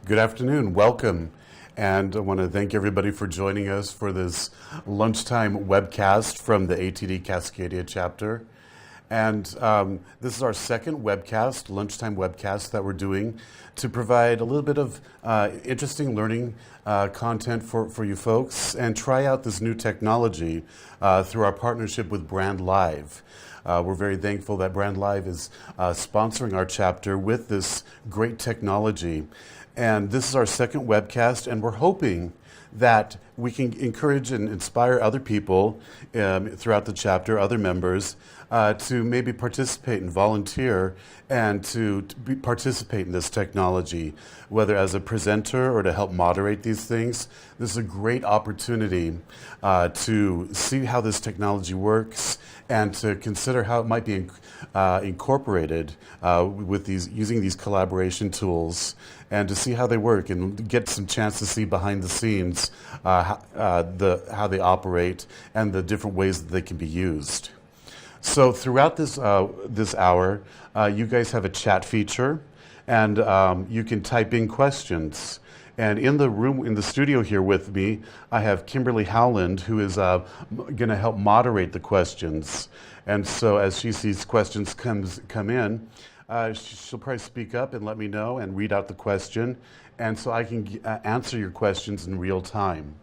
Good afternoon, welcome. And I want to thank everybody for joining us for this lunchtime webcast from the ATD Cascadia chapter. And this is our second webcast, lunchtime webcast that we're doing to provide a little bit of interesting learning content for you folks and try out this new technology through our partnership with Brand Live. We're very thankful that Brand Live is sponsoring our chapter with this great technology. And this is our second webcast, and we're hoping that we can encourage and inspire other people throughout the chapter, other members, to maybe participate and volunteer and to participate in this technology, whether as a presenter or to help moderate these things. This is a great opportunity to see how this technology works and to consider how it might be incorporated with using these collaboration tools, and to see how they work and get some chance to see behind the scenes how they operate and the different ways that they can be used. So throughout this hour, you guys have a chat feature, and you can type in questions. And in the studio here with me, I have Kimberly Howland, who is going to help moderate the questions. And so as she sees questions come in, she'll probably speak up and let me know and read out the question, and so I can answer your questions in real time.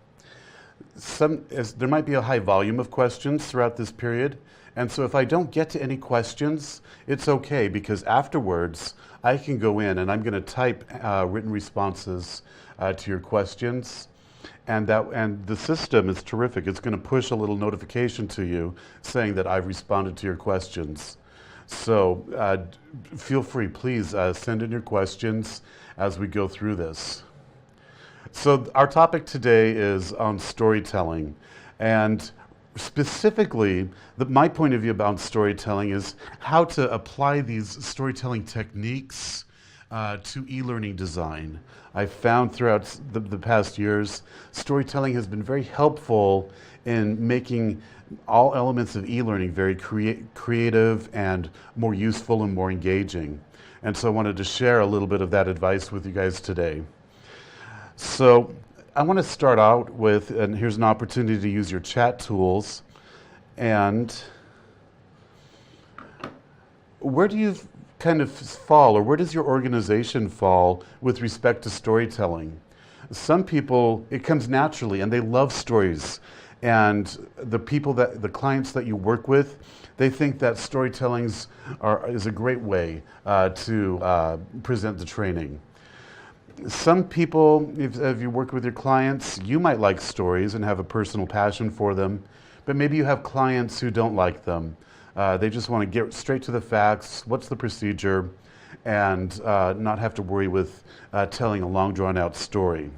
There might be a high volume of questions throughout this period, and so if I don't get to any questions, it's okay, because afterwards I can go in and I'm going to type written responses to your questions, and the system is terrific. It's going to push a little notification to you saying that I've responded to your questions. So feel free, please send in your questions as we go through this. So our topic today is on storytelling, and specifically, my point of view about storytelling is how to apply these storytelling techniques to e-learning design. I've found throughout the past years, storytelling has been very helpful in making all elements of e-learning very creative and more useful and more engaging. And so I wanted to share a little bit of that advice with you guys today. So I want to start out with, and here's an opportunity to use your chat tools, and where do you kind of fall, or where does your organization fall with respect to storytelling? Some people, it comes naturally, and they love stories. And the clients that you work with, they think that storytelling is a great way to present the training. Some people, if you work with your clients, you might like stories and have a personal passion for them, but maybe you have clients who don't like them. They just want to get straight to the facts, what's the procedure, and not have to worry with telling a long drawn-out story.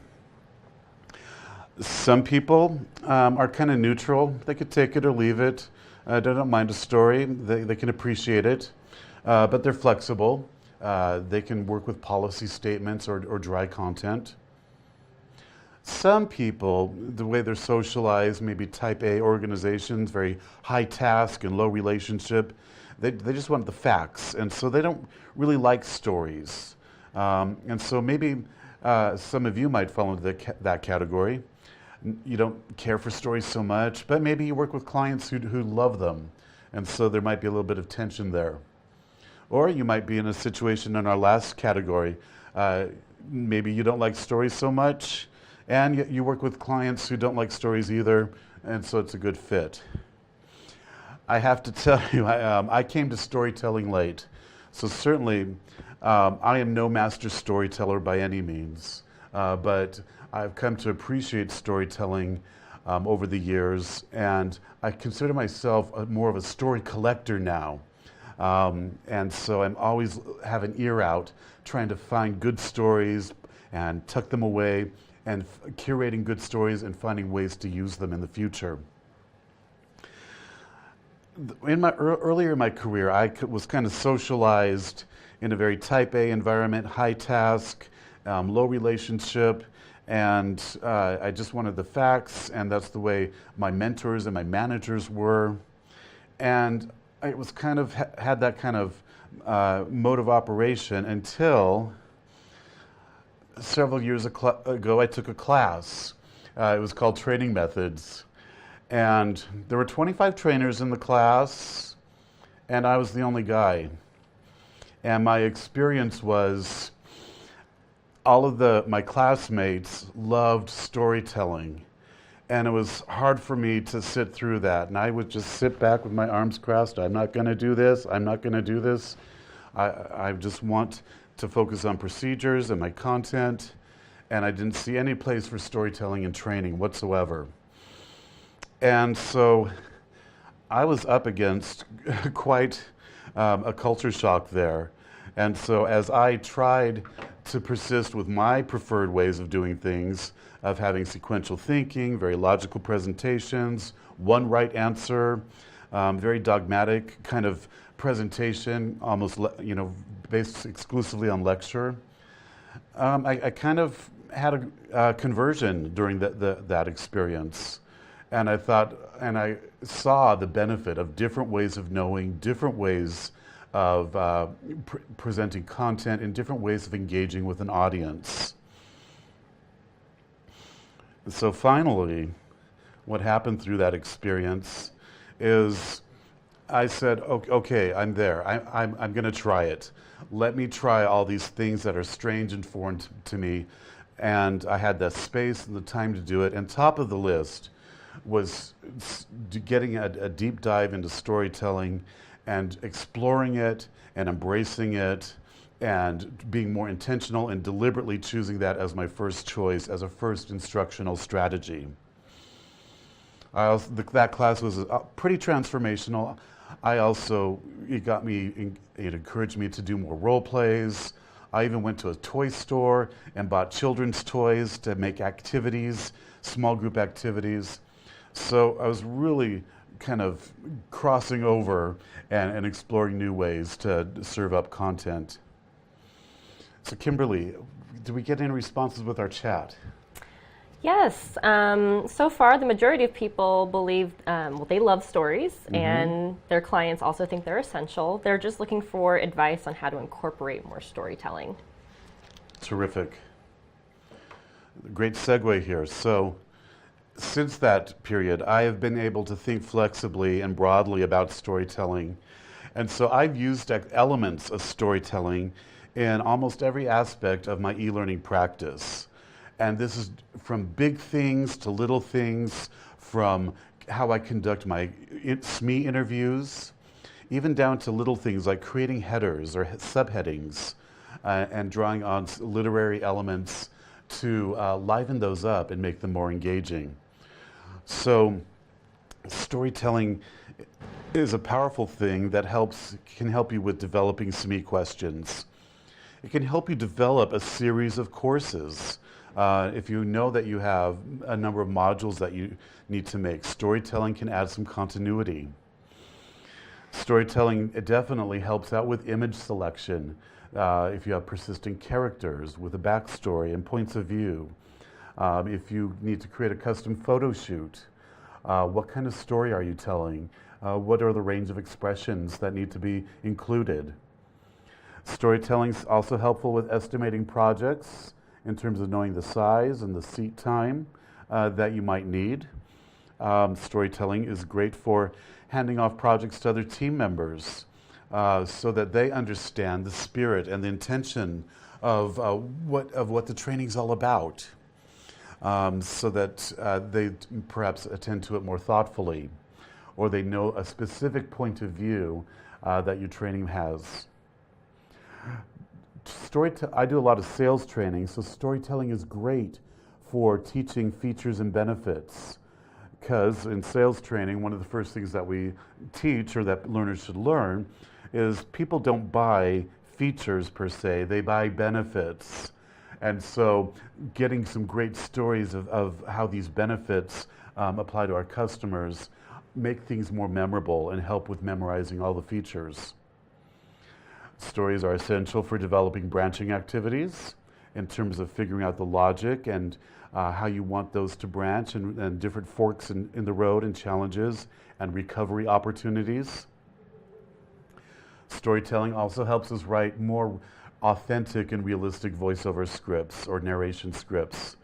Some people are kind of neutral. They could take it or leave it. They don't mind a story. They can appreciate it, but they're flexible. They can work with policy statements or dry content. Some people, the way they're socialized, maybe type A organizations, very high task and low relationship, they just want the facts, and so they don't really like stories. And so maybe some of you might fall into that category. You don't care for stories so much, but maybe you work with clients who love them, and so there might be a little bit of tension there. Or you might be in a situation in our last category. Maybe you don't like stories so much, and you work with clients who don't like stories either, and so it's a good fit. I have to tell you, I came to storytelling late, so certainly I am no master storyteller by any means, but I've come to appreciate storytelling over the years, and I consider myself more of a story collector now. And so I'm always have an ear out trying to find good stories and tuck them away, and curating good stories and finding ways to use them in the future. Earlier in my career, I was kind of socialized in a very type A environment, high task, low relationship, and I just wanted the facts, and that's the way my mentors and my managers were. And I was kind of had that kind of mode of operation until several years ago, I took a class. It was called Training Methods. And there were 25 trainers in the class, and I was the only guy. And my experience was all of my classmates loved storytelling. And it was hard for me to sit through that. And I would just sit back with my arms crossed. I'm not going to do this. I'm not going to do this. I just want to focus on procedures and my content. And I didn't see any place for storytelling and training whatsoever. And so I was up against quite a culture shock there. And so as I tried to persist with my preferred ways of doing things, of having sequential thinking, very logical presentations, one right answer, very dogmatic kind of presentation, almost based exclusively on lecture, I kind of had a conversion during that experience. And I thought, and I saw the benefit of different ways of knowing, different ways of presenting content, and different ways of engaging with an audience. So finally, what happened through that experience is I said, okay, I'm there. I'm going to try it. Let me try all these things that are strange and foreign to me. And I had the space and the time to do it. And top of the list was getting a deep dive into storytelling and exploring it and embracing it and being more intentional and deliberately choosing that as my first choice, as a first instructional strategy. That class was pretty transformational. It encouraged me to do more role plays. I even went to a toy store and bought children's toys to make activities, small group activities. So I was really kind of crossing over and exploring new ways to serve up content. So Kimberly, did we get any responses with our chat? Yes. So far, the majority of people believe they love stories, and their clients also think they're essential. They're just looking for advice on how to incorporate more storytelling. Terrific. Great segue here. So since that period, I have been able to think flexibly and broadly about storytelling. And so I've used elements of storytelling in almost every aspect of my e-learning practice. And this is from big things to little things, from how I conduct my SME interviews, even down to little things like creating headers or subheadings and drawing on literary elements to liven those up and make them more engaging. So storytelling is a powerful thing that can help you with developing SME questions. It can help you develop a series of courses. If you know that you have a number of modules that you need to make, storytelling can add some continuity. Storytelling definitely helps out with image selection. If you have persistent characters with a backstory and points of view. If you need to create a custom photo shoot, what kind of story are you telling? What are the range of expressions that need to be included? Storytelling is also helpful with estimating projects in terms of knowing the size and the seat time that you might need. Storytelling is great for handing off projects to other team members so that they understand the spirit and the intention of what the training's all about, so that they perhaps attend to it more thoughtfully, or they know a specific point of view that your training has. I do a lot of sales training, so storytelling is great for teaching features and benefits. Because in sales training, one of the first things that we teach, or that learners should learn, is people don't buy features per se, they buy benefits. And so getting some great stories of how these benefits apply to our customers make things more memorable and help with memorizing all the features. Stories are essential for developing branching activities in terms of figuring out the logic and how you want those to branch, and different forks in the road and challenges and recovery opportunities. Storytelling also helps us write more authentic and realistic voiceover scripts or narration scripts.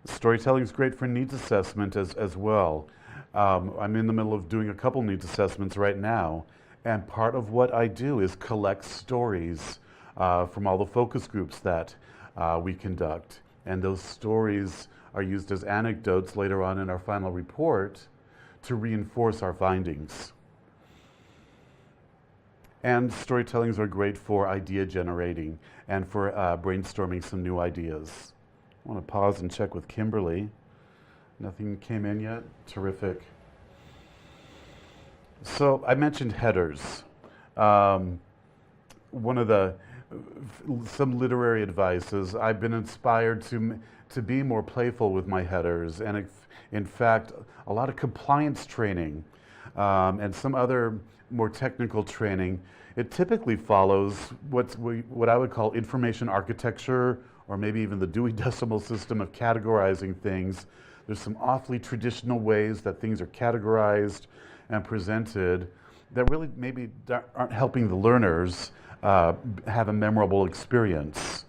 Storytelling is great for needs assessment as well. I'm in the middle of doing a couple needs assessments right now, and part of what I do is collect stories from all the focus groups that we conduct. And those stories are used as anecdotes later on in our final report to reinforce our findings. And storytellings are great for idea generating and for brainstorming some new ideas. I want to pause and check with Kimberly. Nothing came in yet? Terrific. So I mentioned headers. One of some literary advice is I've been inspired to be more playful with my headers, and in fact, a lot of compliance training and some other more technical training, it typically follows what I would call information architecture, or maybe even the Dewey Decimal System of categorizing things. There's some awfully traditional ways that things are categorized and presented that really maybe aren't helping the learners have a memorable experience.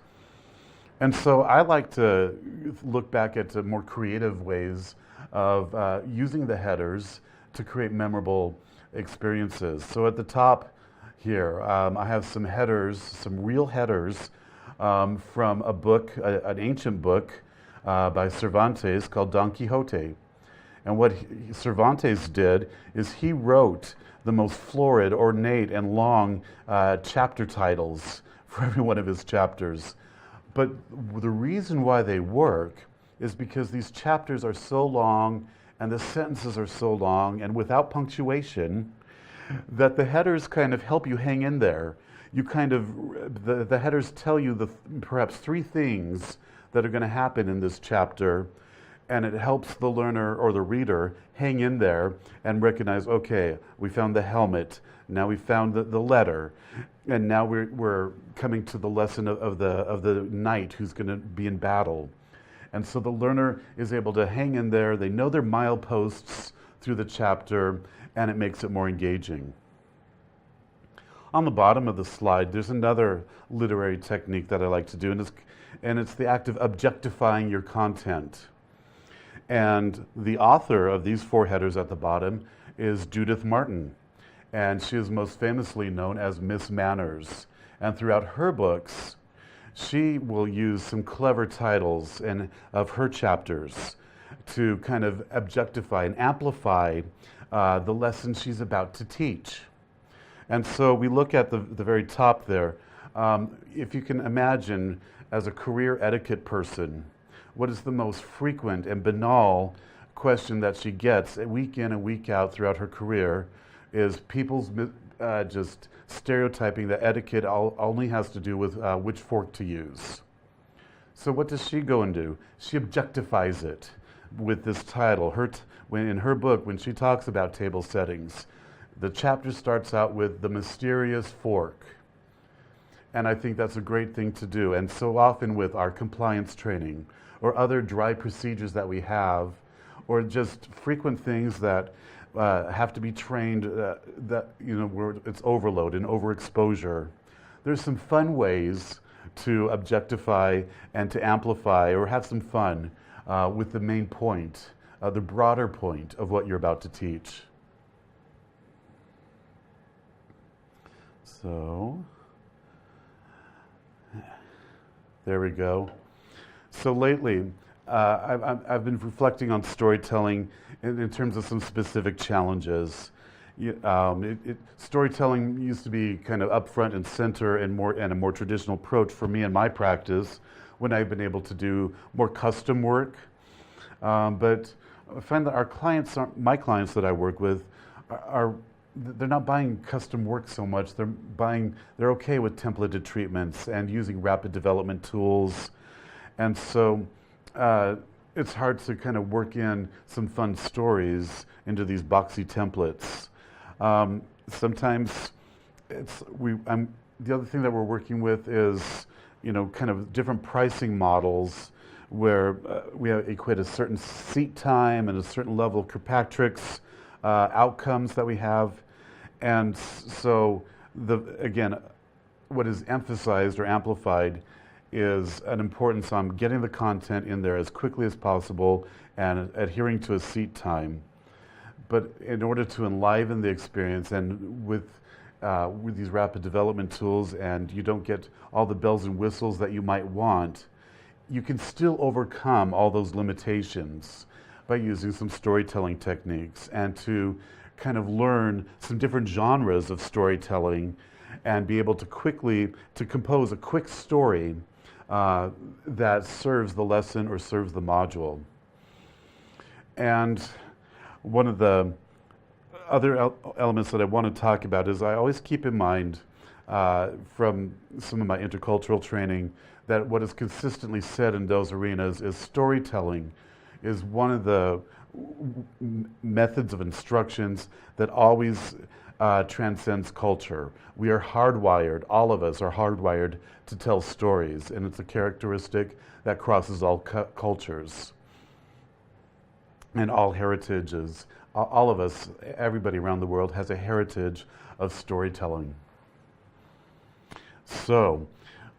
And so I like to look back at more creative ways of using the headers to create memorable experiences. So at the top here, I have some headers, some real headers from a book, an ancient book by Cervantes called Don Quixote. And what Cervantes did is he wrote the most florid, ornate, and long chapter titles for every one of his chapters. But the reason why they work is because these chapters are so long and the sentences are so long and without punctuation that the headers kind of help you hang in there. You kind of, the headers tell you perhaps three things that are going to happen in this chapter, and it helps the learner or the reader hang in there and recognize, okay, we found the helmet, now we found the letter, and now we're coming to the lesson of the knight who's going to be in battle. And so the learner is able to hang in there, they know their mileposts through the chapter, and it makes it more engaging. On the bottom of the slide, there's another literary technique that I like to do, and it's the act of objectifying your content. And the author of these four headers at the bottom is Judith Martin, and she is most famously known as Miss Manners. And throughout her books, she will use some clever titles of her chapters to kind of objectify and amplify the lesson she's about to teach. And so we look at the very top there. If you can imagine, as a career etiquette person, what is the most frequent and banal question that she gets week in and week out throughout her career is people's just stereotyping that etiquette only has to do with which fork to use. So what does she go and do? She objectifies it with this title. In her book, when she talks about table settings, the chapter starts out with the mysterious fork. And I think that's a great thing to do. And so often with our compliance training or other dry procedures that we have, or just frequent things that have to be trained, where it's overload and overexposure, there's some fun ways to objectify and to amplify or have some fun with the main point, the broader point of what you're about to teach. So, there we go. So lately, I've been reflecting on storytelling in terms of some specific challenges. Storytelling used to be kind of up front and center and a more traditional approach for me in my practice when I've been able to do more custom work. But I find that my clients that I work with they're not buying custom work so much. They're okay with templated treatments and using rapid development tools. And so it's hard to kind of work in some fun stories into these boxy templates. Sometimes the other thing that we're working with is, kind of different pricing models where we equate a certain seat time and a certain level of Kirkpatrick's outcomes that we have. And so, again, what is emphasized or amplified is an importance on getting the content in there as quickly as possible and adhering to a seat time. But in order to enliven the experience, and with these rapid development tools, and you don't get all the bells and whistles that you might want, you can still overcome all those limitations by using some storytelling techniques and to kind of learn some different genres of storytelling and be able to quickly to compose a quick story that serves the lesson or serves the module. And one of the other elements that I want to talk about is I always keep in mind from some of my intercultural training that what is consistently said in those arenas is storytelling is one of the methods of instructions that always transcends culture. We are hardwired, all of us are hardwired to tell stories, and it's a characteristic that crosses all cultures and all heritages. All of us, everybody around the world has a heritage of storytelling. So,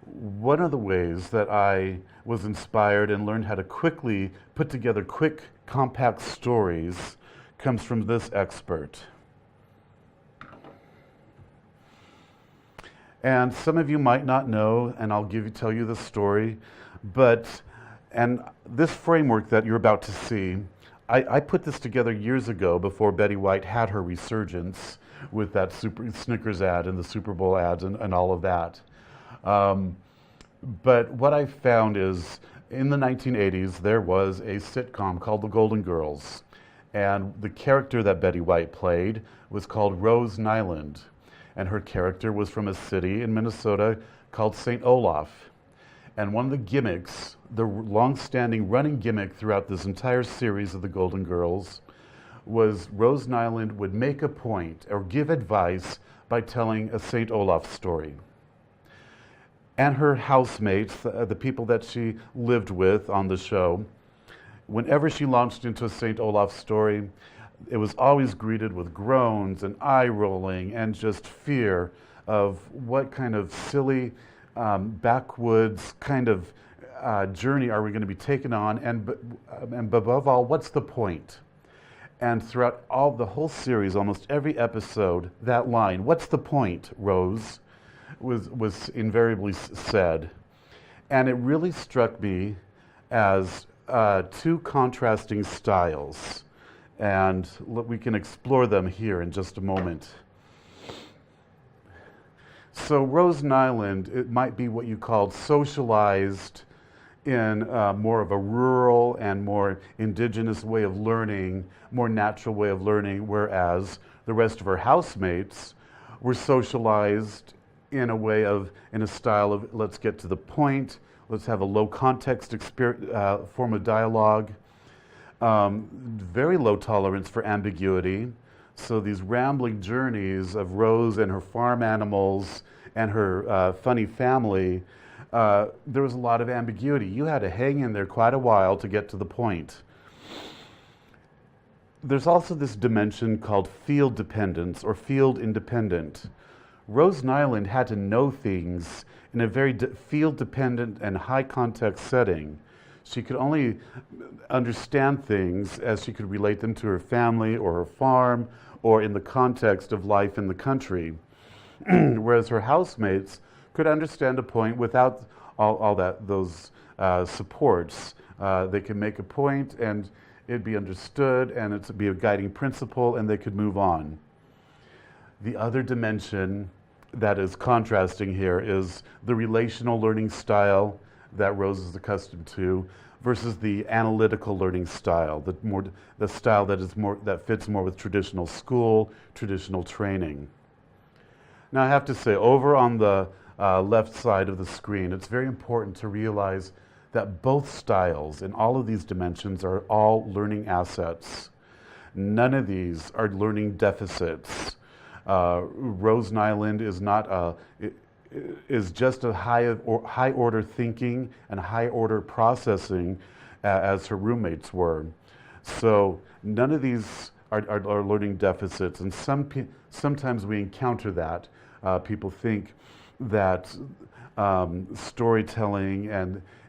one of the ways that I was inspired and learned how to quickly put together quick, compact stories comes from this expert. And some of you might not know, and I'll tell you the story, and this framework that you're about to see, I put this together years ago before Betty White had her resurgence with that Snickers ad and the Super Bowl ads and all of that. But what I found is in the 1980s, there was a sitcom called The Golden Girls. And the character that Betty White played was called Rose Nylund. And her character was from a city in Minnesota called St. Olaf. And one of the gimmicks, the long-standing running gimmick throughout this entire series of The Golden Girls, was Rose Nylund would make a point or give advice by telling a St. Olaf story. And her housemates, the people that she lived with on the show, whenever she launched into a St. Olaf story, it was always greeted with groans and eye-rolling and just fear of what kind of silly backwoods kind of journey are we going to be taken on, and above all, what's the point? And throughout the whole series, almost every episode, that line, "What's the point, Rose?" was invariably said. And it really struck me as two contrasting styles. And we can explore them here in just a moment. So Rose Nylund, it might be what you called socialized in more of a rural and more indigenous way of learning, more natural way of learning, whereas the rest of her housemates were socialized in a style of let's get to the point, let's have a low context form of dialogue, very low tolerance for ambiguity. So these rambling journeys of Rose and her farm animals and her funny family, there was a lot of ambiguity. You had to hang in there quite a while to get to the point. There's also this dimension called field dependence or field independent. Rose Nylund had to know things in a very field-dependent and high-context setting. She could only understand things as she could relate them to her family or her farm or in the context of life in the country. Whereas her housemates could understand a point without all those supports. They could make a point and it'd be understood and it'd be a guiding principle and they could move on. The other dimension that is contrasting here is the relational learning style that Rose is accustomed to versus the analytical learning style, the style that fits more with traditional school, traditional training. Now I have to say, over on the left side of the screen, it's very important to realize that both styles in all of these dimensions are all learning assets. None of these are learning deficits. Rose Nylund is just a high order thinking and high order processing as her roommates were. So none of these are learning deficits, and sometimes we encounter that. People think that storytelling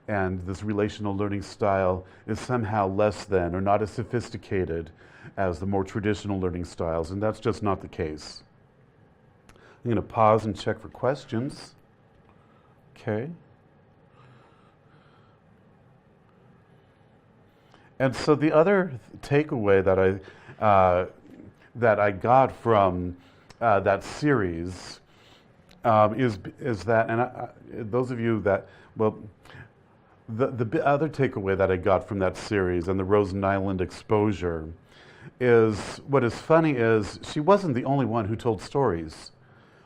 and this relational learning style is somehow less than or not as sophisticated as the more traditional learning styles, and that's just not the case. I'm going to pause and check for questions. Okay. And so the other takeaway that I got from that series is that, and those of you that, well, the other takeaway that I got from that series and the Rose Nylund exposure is, what is funny is she wasn't the only one who told stories.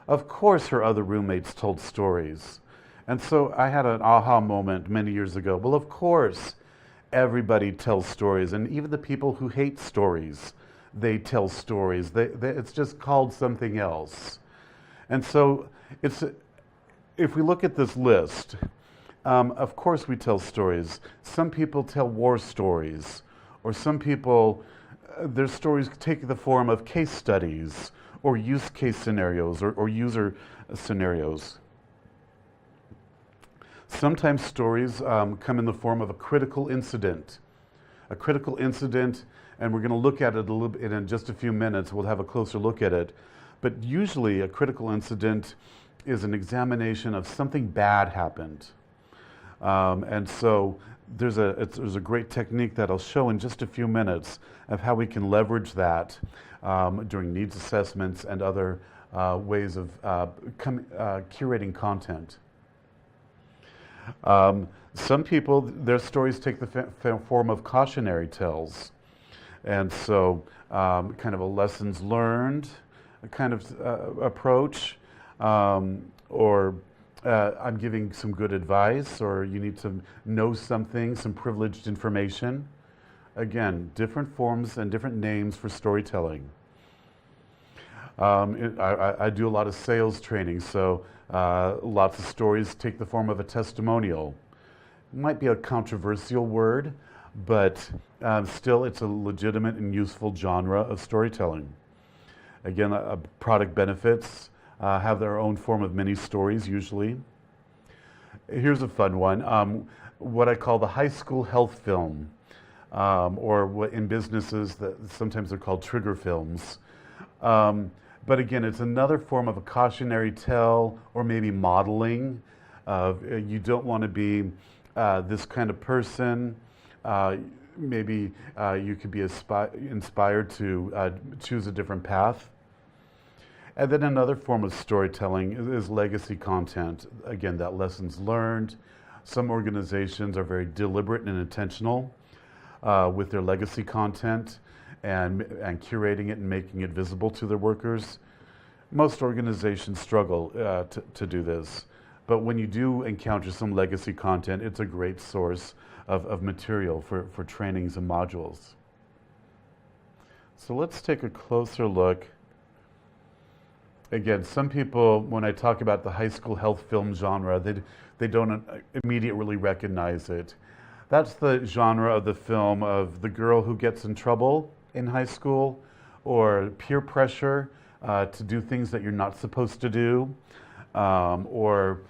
Of course her other roommates told stories. And so I had an aha moment many years ago. Well, of course everybody tells stories, and even the people who hate stories, they tell stories. It's just called something else. And so if we look at this list, of course we tell stories. Some people tell war stories, or some people, their stories take the form of case studies or use case scenarios or user scenarios. Sometimes stories come in the form of a critical incident. A critical incident, and we're going to look at it a little bit in just a few minutes. We'll have a closer look at it. But usually a critical incident is an examination of something bad happened. And so there's a great technique that I'll show in just a few minutes of how we can leverage that during needs assessments and other ways of curating content. Some people, their stories take the form of cautionary tales. And so kind of a lessons learned kind of approach, or I'm giving some good advice, or you need to know something, some privileged information. Again, different forms and different names for storytelling. I do a lot of sales training, so lots of stories take the form of a testimonial. It might be a controversial word, but still it's a legitimate and useful genre of storytelling. Again, product benefits have their own form of mini stories usually. Here's a fun one, what I call the high school health film, or what in businesses that sometimes they're called trigger films. But again, it's another form of a cautionary tale or maybe modeling. You don't want to be this kind of person. Maybe you could be inspired to choose a different path. And then another form of storytelling is legacy content. Again, that lessons learned. Some organizations are very deliberate and intentional with their legacy content and curating it and making it visible to their workers. Most organizations struggle to do this. But when you do encounter some legacy content, it's a great source of material for trainings and modules. So let's take a closer look. Again, some people, when I talk about the high school health film genre, they don't immediately recognize it. That's the genre of the film of the girl who gets in trouble in high school, or peer pressure to do things that you're not supposed to do, or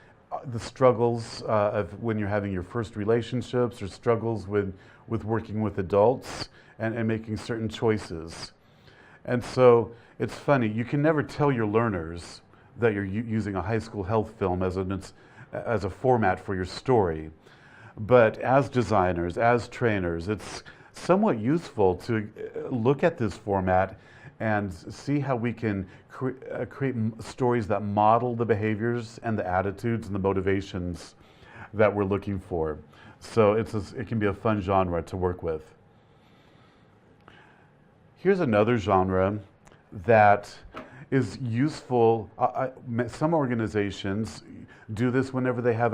the struggles of when you're having your first relationships, or struggles with working with adults and making certain choices. And so it's funny, you can never tell your learners that you're using a high school health film as a format for your story. But as designers, as trainers, it's somewhat useful to look at this format and see how we can create stories that model the behaviors and the attitudes and the motivations that we're looking for. So it can be a fun genre to work with. Here's another genre that is useful. Some organizations do this whenever they have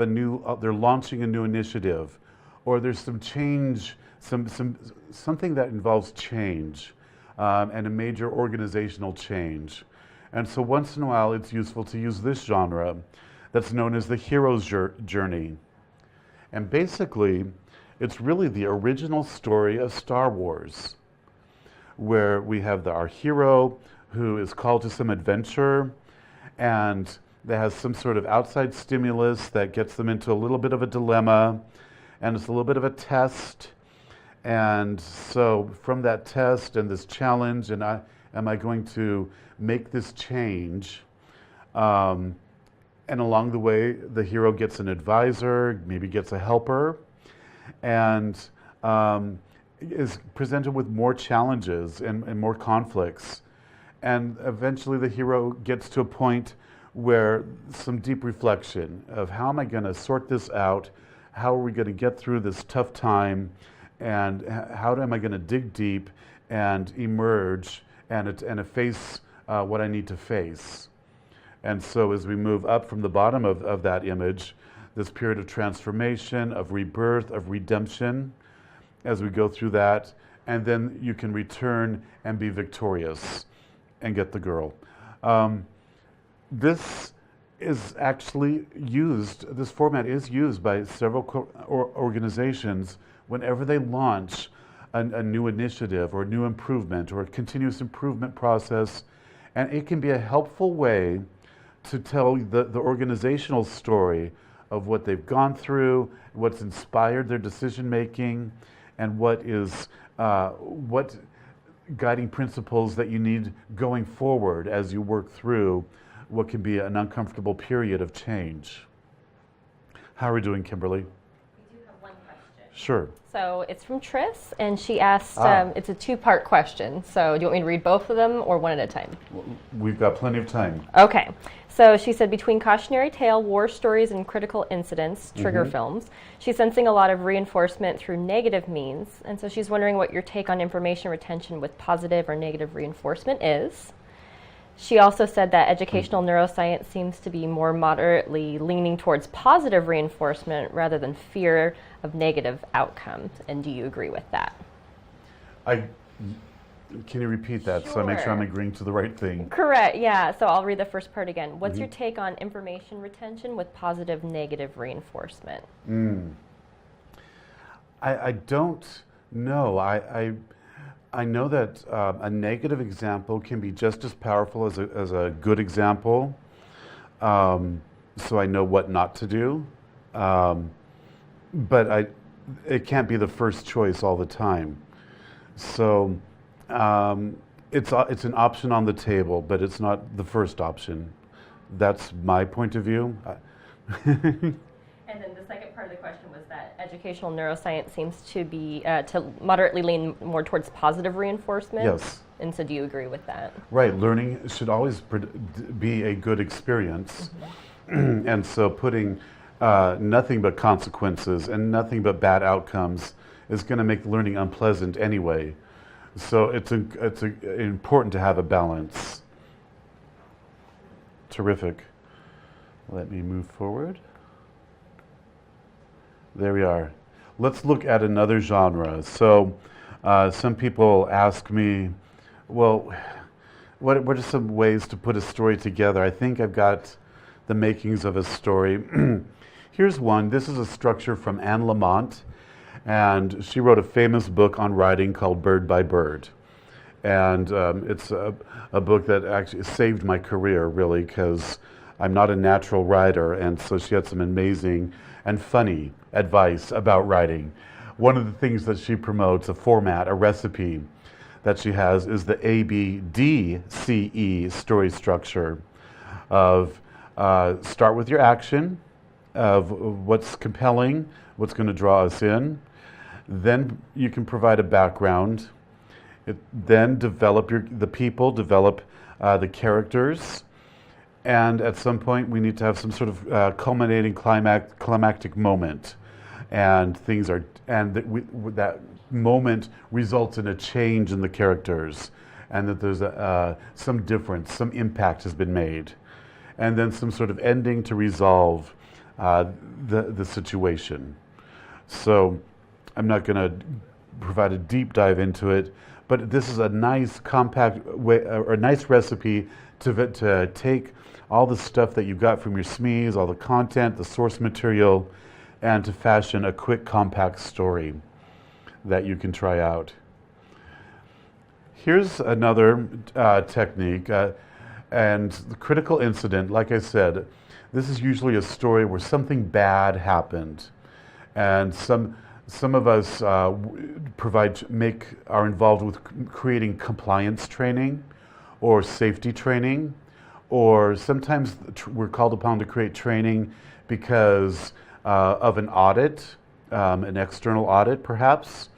they're launching a new initiative, or there's some change, something that involves change, and a major organizational change. And so once in a while it's useful to use this genre that's known as the hero's journey. And basically, it's really the original story of Star Wars, where we have our hero who is called to some adventure, and that has some sort of outside stimulus that gets them into a little bit of a dilemma, and it's a little bit of a test. And so from that test and this challenge, am I going to make this change? And along the way, the hero gets an advisor, maybe gets a helper, and is presented with more challenges and more conflicts. And eventually the hero gets to a point where some deep reflection of how am I going to sort this out? How are we going to get through this tough time? And how am I going to dig deep and emerge and face what I need to face? And so as we move up from the bottom of that image, this period of transformation, of rebirth, of redemption, as we go through that, and then you can return and be victorious and get the girl. This is actually used, this format is used by several organizations whenever they launch a new initiative or a new improvement or a continuous improvement process. And it can be a helpful way to tell the organizational story of what they've gone through, what's inspired their decision making, and what guiding principles that you need going forward as you work through what can be an uncomfortable period of change. How are we doing, Kimberly? We do have one question. Sure. So it's from Tris, and she asked, it's a two-part question. So do you want me to read both of them or one at a time? We've got plenty of time. Okay. So she said, between cautionary tale, war stories, and critical incidents, trigger films, she's sensing a lot of reinforcement through negative means. And so she's wondering what your take on information retention with positive or negative reinforcement is. She also said that educational neuroscience seems to be more moderately leaning towards positive reinforcement rather than fear of negative outcomes. And do you agree with that? Can you repeat that so I make sure I'm agreeing to the right thing? Correct, yeah. So I'll read the first part again. What's your take on information retention with positive, negative reinforcement? I don't know. I know that a negative example can be just as powerful as a good example. So I know what not to do. But it can't be the first choice all the time. So it's an option on the table, but it's not the first option. That's my point of view. And then the second part of the question was that educational neuroscience seems to be to moderately lean more towards positive reinforcement. Yes. And so do you agree with that? Right. Learning should always be a good experience. And so putting nothing but consequences and nothing but bad outcomes is going to make learning unpleasant anyway. So it's important to have a balance. Terrific. Let me move forward. There we are. Let's look at another genre. So some people ask me, well, what are some ways to put a story together? I think I've got the makings of a story. Here's one. This is a structure from Anne Lamott, and she wrote a famous book on writing called Bird by Bird. And it's a book that actually saved my career, really, because I'm not a natural writer, and so she had some amazing and funny advice about writing. One of the things that she promotes, a format, a recipe that she has, is the ABDCE story structure of start with your action, of what's compelling, what's going to draw us in. Then you can provide a background. Then develop the people, develop the characters. And at some point, we need to have some sort of culminating climactic moment, and that moment results in a change in the characters, and that there's some difference, some impact has been made, and then some sort of ending to resolve the situation. So I'm not going to provide a deep dive into it, but this is a nice compact way, or a nice recipe to take all the stuff that you got from your SMEs, all the content, the source material, and to fashion a quick, compact story that you can try out. Here's another technique. And the critical incident, like I said, this is usually a story where something bad happened, and some of us are involved with creating compliance training or safety training, or sometimes we're called upon to create training because of an audit, an external audit perhaps.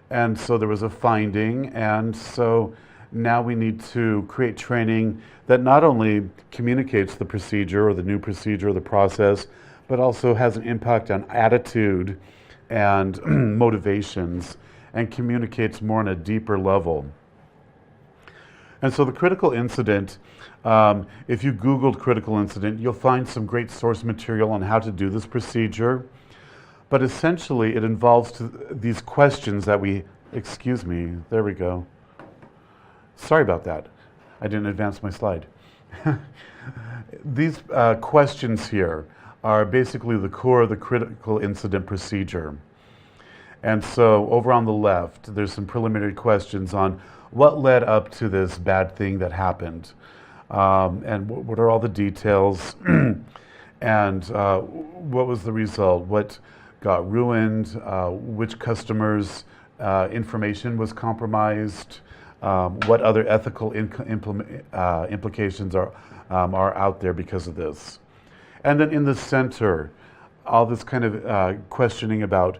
And so there was a finding, and so now we need to create training that not only communicates the procedure or the new procedure or the process, but also has an impact on attitude and motivations and communicates more on a deeper level. And so the critical incident, if you Googled critical incident, you'll find some great source material on how to do this procedure. But essentially, it involves these questions that excuse me, there we go. Sorry about that. I didn't advance my slide. These questions here are basically the core of the critical incident procedure. And so over on the left, there's some preliminary questions on what led up to this bad thing that happened, and what are all the details, and what was the result, what got ruined, which customers' information was compromised, what other ethical implications are out there because of this. And then in the center, all this kind of questioning about,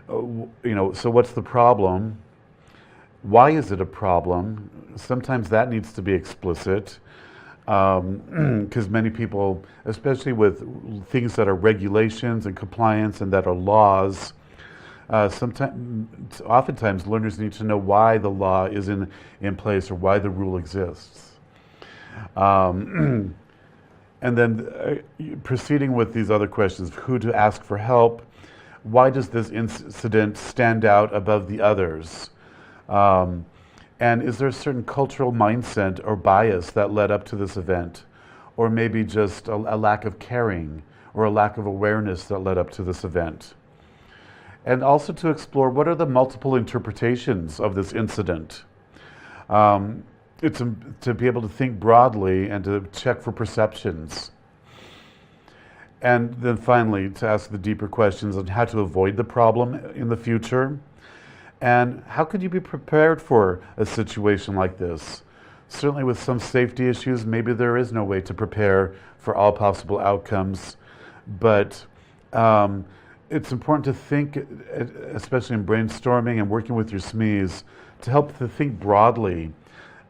so what's the problem? Why is it a problem? Sometimes that needs to be explicit, because many people, especially with things that are regulations and compliance and that are laws, oftentimes learners need to know why the law is in place or why the rule exists. And then proceeding with these other questions, who to ask for help, why does this incident stand out above the others? And is there a certain cultural mindset or bias that led up to this event? Or maybe just a lack of caring or a lack of awareness that led up to this event? And also to explore what are the multiple interpretations of this incident. It's to be able to think broadly and to check for perceptions. And then finally, to ask the deeper questions on how to avoid the problem in the future. And how could you be prepared for a situation like this? Certainly with some safety issues, maybe there is no way to prepare for all possible outcomes. But it's important to think, especially in brainstorming and working with your SMEs, to help to think broadly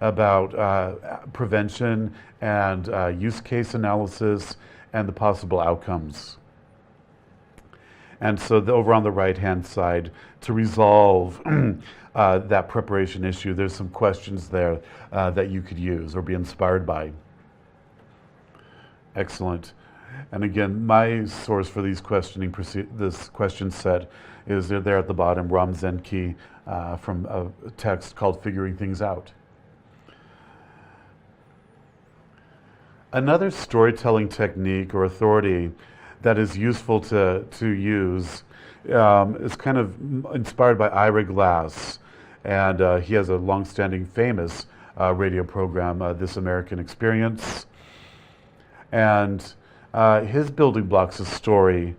about prevention and use case analysis and the possible outcomes. And so over on the right-hand side, to resolve that preparation issue, there's some questions there that you could use or be inspired by. Excellent. And again, my source for these this question set is there at the bottom, Ram Zenki, from a text called Figuring Things Out. Another storytelling technique or authority that is useful to use is kind of inspired by Ira Glass. And he has a long-standing famous radio program, This American Experience. And his building blocks of story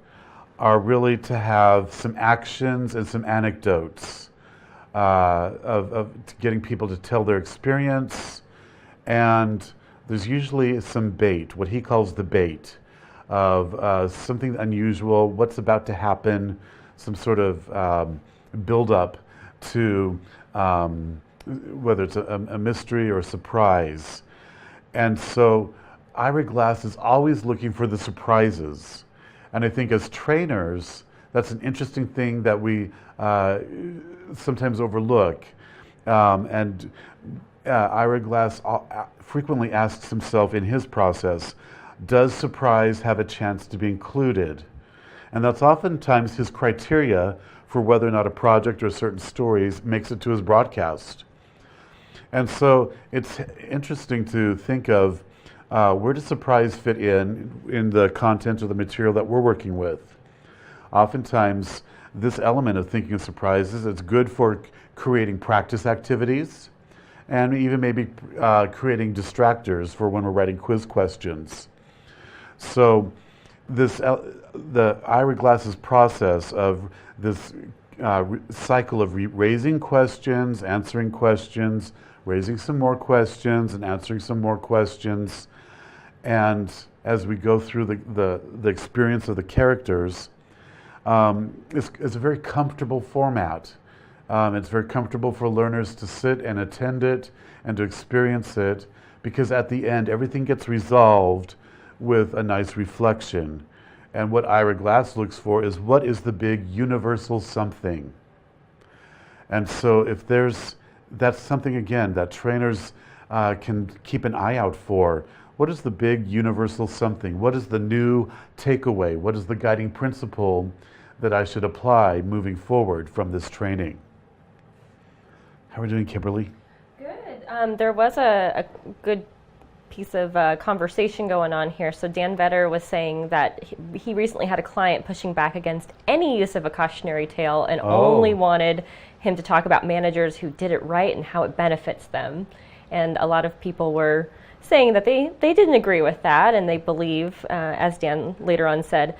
are really to have some actions and some anecdotes of getting people to tell their experience. And there's usually some bait, what he calls the bait, of something unusual, what's about to happen, some sort of build-up to whether it's a mystery or a surprise. And so Ira Glass is always looking for the surprises. And I think as trainers, that's an interesting thing that we sometimes overlook. And Ira Glass frequently asks himself in his process, does surprise have a chance to be included? And that's oftentimes his criteria for whether or not a project or certain stories makes it to his broadcast. And so it's interesting to think of where does surprise fit in the content or the material that we're working with. Oftentimes, this element of thinking of surprises is good for creating practice activities and even maybe creating distractors for when we're writing quiz questions. So the Ira Glass's process of this cycle of raising questions, answering questions, raising some more questions, and answering some more questions. And as we go through the experience of the characters, it's a very comfortable format. It's very comfortable for learners to sit and attend it and to experience it, because at the end, everything gets resolved with a nice reflection. And what Ira Glass looks for is, what is the big universal something? And so if that's something, again, that trainers can keep an eye out for. What is the big universal something? What is the new takeaway? What is the guiding principle that I should apply moving forward from this training? How are we doing, Kimberly? Good. There was a good piece of conversation going on here. So Dan Vetter was saying that he recently had a client pushing back against any use of a cautionary tale and only wanted him to talk about managers who did it right and how it benefits them. And a lot of people were saying that they didn't agree with that, and they believe, as Dan later on said,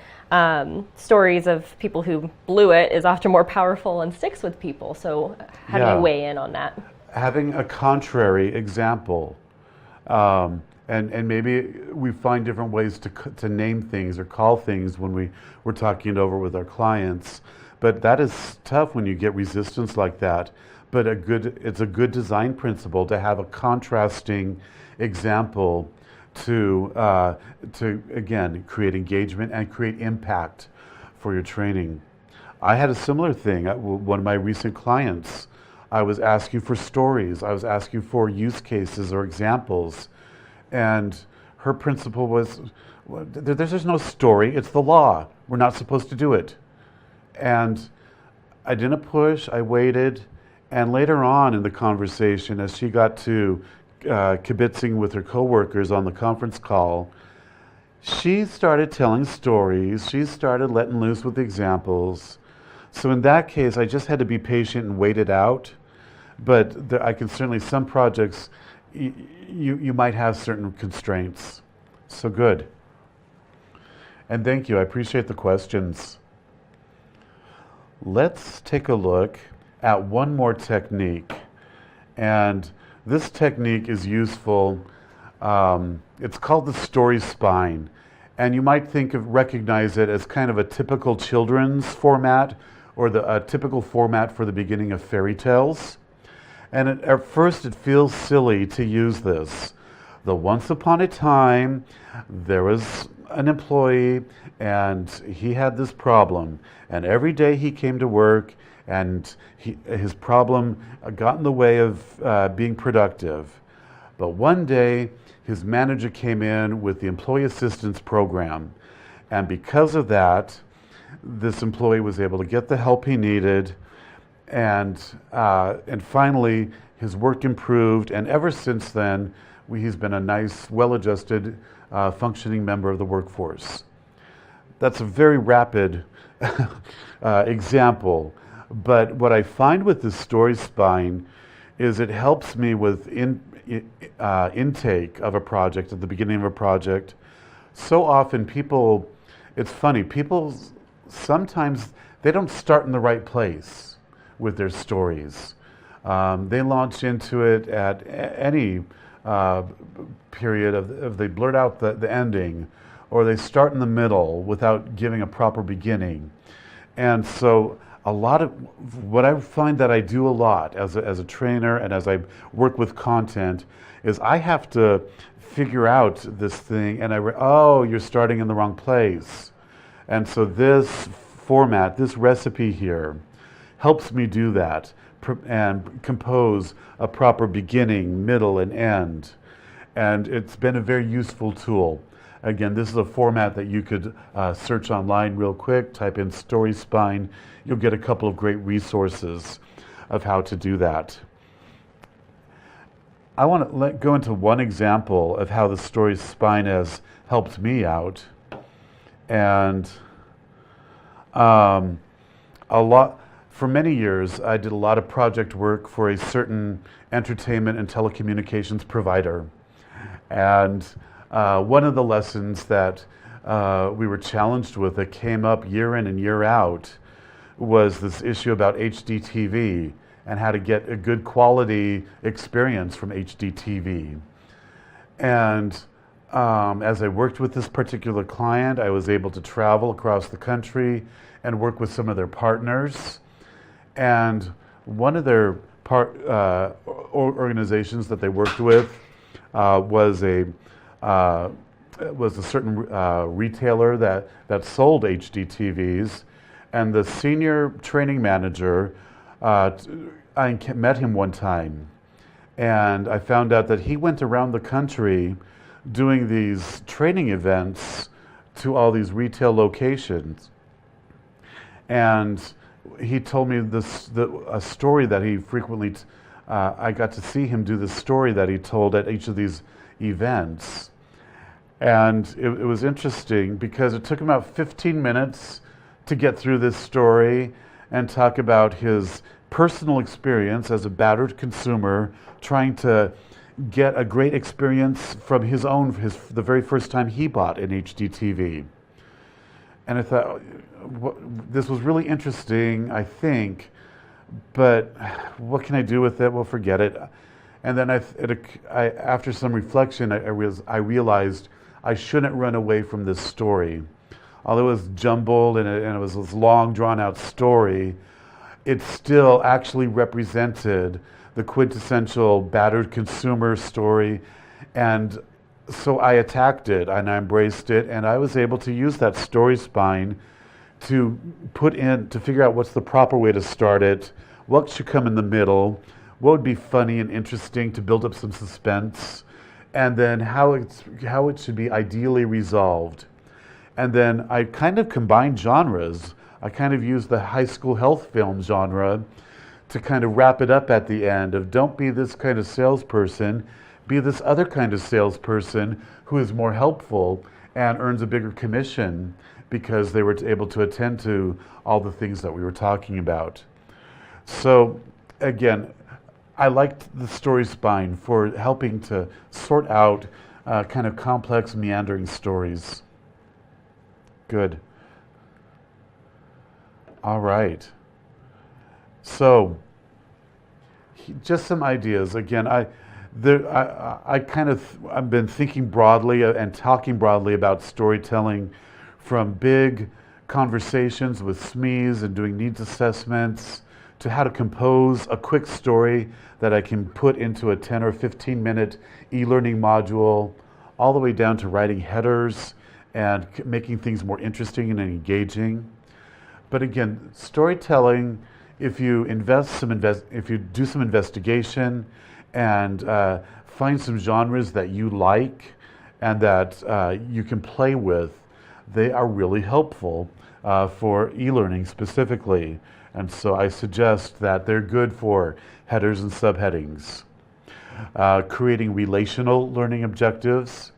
stories of people who blew it is often more powerful and sticks with people. So how do you weigh in on that? Having a contrary example, and maybe we find different ways to name things or call things when we're talking it over with our clients. But that is tough when you get resistance like that. But it's a good design principle to have a contrasting example to again create engagement and create impact for your training. I had a similar thing. One of my recent clients, I was asking for stories. I was asking for use cases or examples, and her principle was, there's no story. It's the law. We're not supposed to do it. And I didn't push. I waited. And later on in the conversation, as she got to kibitzing with her coworkers on the conference call, she started telling stories. She started letting loose with examples. So in that case, I just had to be patient and wait it out. But I can certainly, some projects, you might have certain constraints. So good. And thank you. I appreciate the questions. Let's take a look at one more technique. And this technique is useful. It's called the story spine. And you might recognize it as kind of a typical children's format, or a typical format for the beginning of fairy tales. And at first it feels silly to use this. Once upon a time, there was an employee and he had this problem. And every day he came to work, and his problem got in the way of being productive. But one day, his manager came in with the employee assistance program. And because of that, this employee was able to get the help he needed, and finally, his work improved. And ever since then, he's been a nice, well-adjusted, functioning member of the workforce. That's a very rapid example. But what I find with the story spine is it helps me with intake of a project, at the beginning of a project. So often it's funny, people sometimes, they don't start in the right place with their stories. They launch into it at any period they blurt out the ending, or they start in the middle without giving a proper beginning. And so a lot of what I find that I do a lot as a trainer and as I work with content is I have to figure out this thing, and you're starting in the wrong place. And so this format, this recipe here, helps me do that and compose a proper beginning, middle, and end. And it's been a very useful tool. Again, this is a format that you could search online real quick, type in story spine. You'll get a couple of great resources of how to do that. I want to go into one example of how the story spine has helped me out. And for many years, I did a lot of project work for a certain entertainment and telecommunications provider. And one of the lessons that we were challenged with that came up year in and year out was this issue about HDTV and how to get a good quality experience from HDTV. And as I worked with this particular client, I was able to travel across the country and work with some of their partners. And one of their organizations that they worked with was a certain retailer that sold HDTVs. And the senior training manager, I met him one time, and I found out that he went around the country doing these training events to all these retail locations. And he told me a story that he frequently, I got to see him do this story that he told at each of these events. And it was interesting because it took him about 15 minutes to get through this story and talk about his personal experience as a battered consumer trying to get a great experience from the very first time he bought an HDTV. And I thought, this was really interesting, I think, but what can I do with it? Well, forget it. And then after some reflection, I realized I shouldn't run away from this story. Although it was jumbled and it was this long, drawn-out story, it still actually represented the quintessential battered consumer story. And so I attacked it and I embraced it, and I was able to use that story spine to figure out what's the proper way to start it, what should come in the middle, what would be funny and interesting to build up some suspense, and then how it should be ideally resolved. And then I kind of combined genres. I kind of used the high school health film genre to kind of wrap it up at the end of don't be this kind of salesperson, be this other kind of salesperson who is more helpful and earns a bigger commission because they were able to attend to all the things that we were talking about. So again, I liked the story spine for helping to sort out kind of complex, meandering stories. Good. All right. So, just some ideas. Again, I've been thinking broadly and talking broadly about storytelling, from big conversations with SMEs and doing needs assessments to how to compose a quick story that I can put into a 10 or 15 minute e-learning module, all the way down to writing headers and making things more interesting and engaging. But again, storytelling, if you do some investigation and find some genres that you like and that you can play with, they are really helpful for e-learning specifically. And so I suggest that they're good for headers and subheadings. Creating relational learning objectives.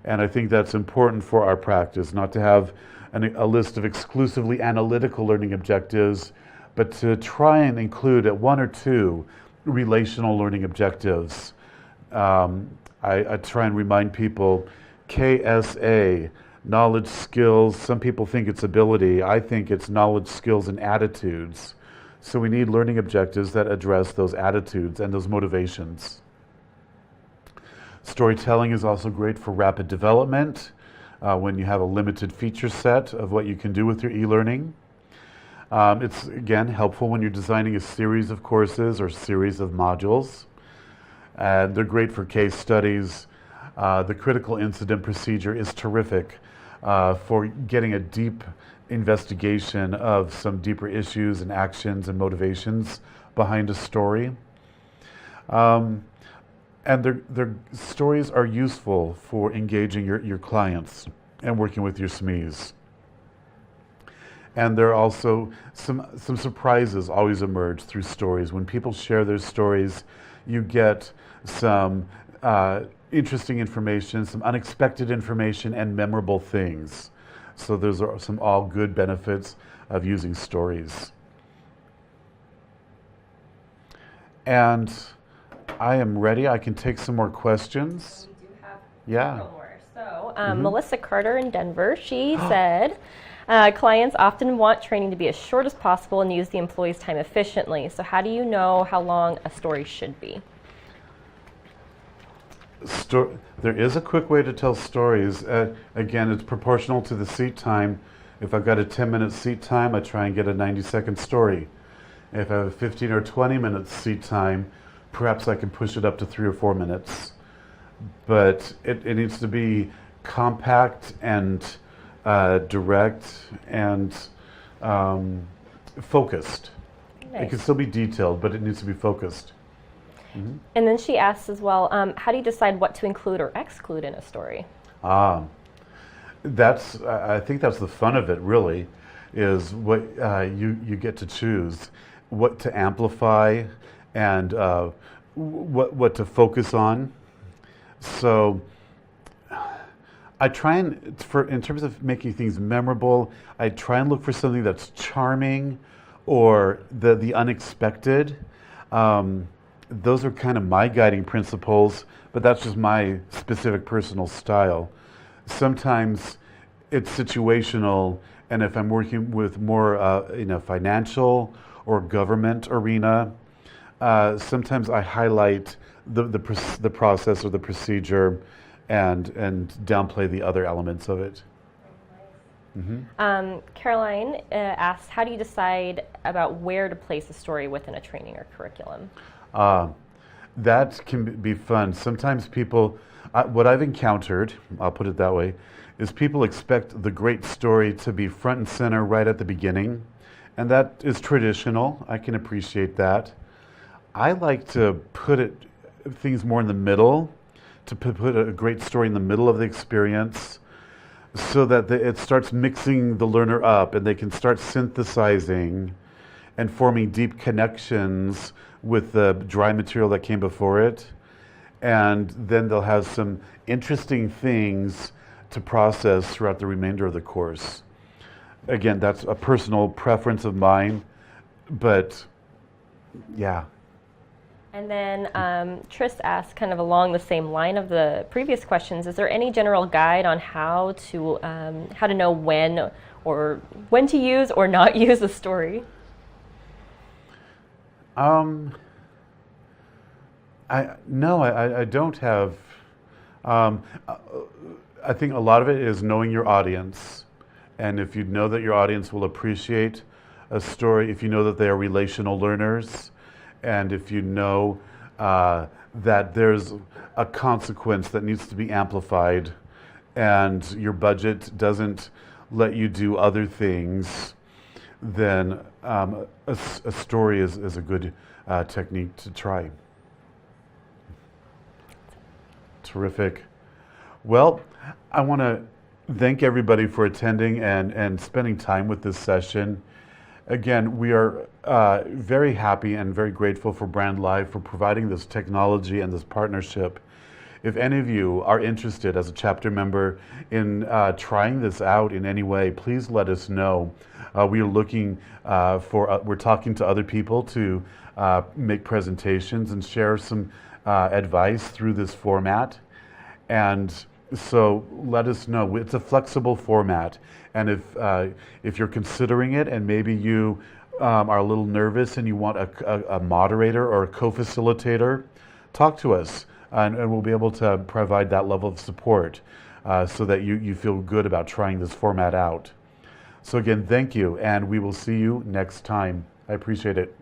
And I think that's important for our practice, not to have a list of exclusively analytical learning objectives, but to try and include one or two relational learning objectives. I try and remind people, KSA, knowledge, skills. Some people think it's ability. I think it's knowledge, skills, and attitudes. So we need learning objectives that address those attitudes and those motivations. Storytelling is also great for rapid development when you have a limited feature set of what you can do with your e-learning. It's, again, helpful when you're designing a series of courses or series of modules. And they're great for case studies. The critical incident procedure is terrific for getting a deep investigation of some deeper issues and actions and motivations behind a story. And their stories are useful for engaging your clients and working with your SMEs. And there are also some surprises always emerge through stories. When people share their stories, you get some interesting information, some unexpected information, and memorable things. So those are some all good benefits of using stories. And I am ready. I can take some more questions. We do have Yeah. several more. So Melissa Carter in Denver, she said, clients often want training to be as short as possible and use the employee's time efficiently. So how do you know how long a story should be? There is a quick way to tell stories. Again, it's proportional to the seat time. If I've got a 10-minute seat time, I try and get a 90-second story. If I have a 15 or 20-minute seat time, perhaps I can push it up to 3 or 4 minutes. But it needs to be compact and direct and focused. Nice. It can still be detailed, but it needs to be focused. And then she asks as well, how do you decide what to include or exclude in a story? I think that's the fun of it, really, is what you get to choose, what to amplify and what to focus on. So I try and, in terms of making things memorable, I try and look for something that's charming or the unexpected. Those are kind of my guiding principles, but that's just my specific personal style. Sometimes it's situational, and if I'm working with more financial or government arena, sometimes I highlight the process or the procedure and downplay the other elements of it. Caroline asks, how do you decide about where to place a story within a training or curriculum? That can be fun. Sometimes people, what I've encountered, I'll put it that way, is people expect the great story to be front and center right at the beginning. And that is traditional. I can appreciate that. I like to put things more in the middle, to put a great story in the middle of the experience so that it starts mixing the learner up and they can start synthesizing and forming deep connections with the dry material that came before it. And then they'll have some interesting things to process throughout the remainder of the course. Again, that's a personal preference of mine, but yeah. And then Tris asked, kind of along the same line of the previous questions, is there any general guide on how to know when to use or not use a story? I don't have. I think a lot of it is knowing your audience, and if you know that your audience will appreciate a story, if you know that they are relational learners, and if you know that there's a consequence that needs to be amplified, and your budget doesn't let you do other things, then a story is a good technique to try. Terrific. Well, I want to thank everybody for attending and spending time with this session. Again, we are very happy and very grateful for Brand Live for providing this technology and this partnership. If any of you are interested as a chapter member in trying this out in any way, please let us know. We are looking we're talking to other people to make presentations and share some advice through this format. And so let us know. It's a flexible format. And if you're considering it and maybe you are a little nervous and you want a moderator or a co-facilitator, talk to us and we'll be able to provide that level of support so that you feel good about trying this format out. So again, thank you, and we will see you next time. I appreciate it.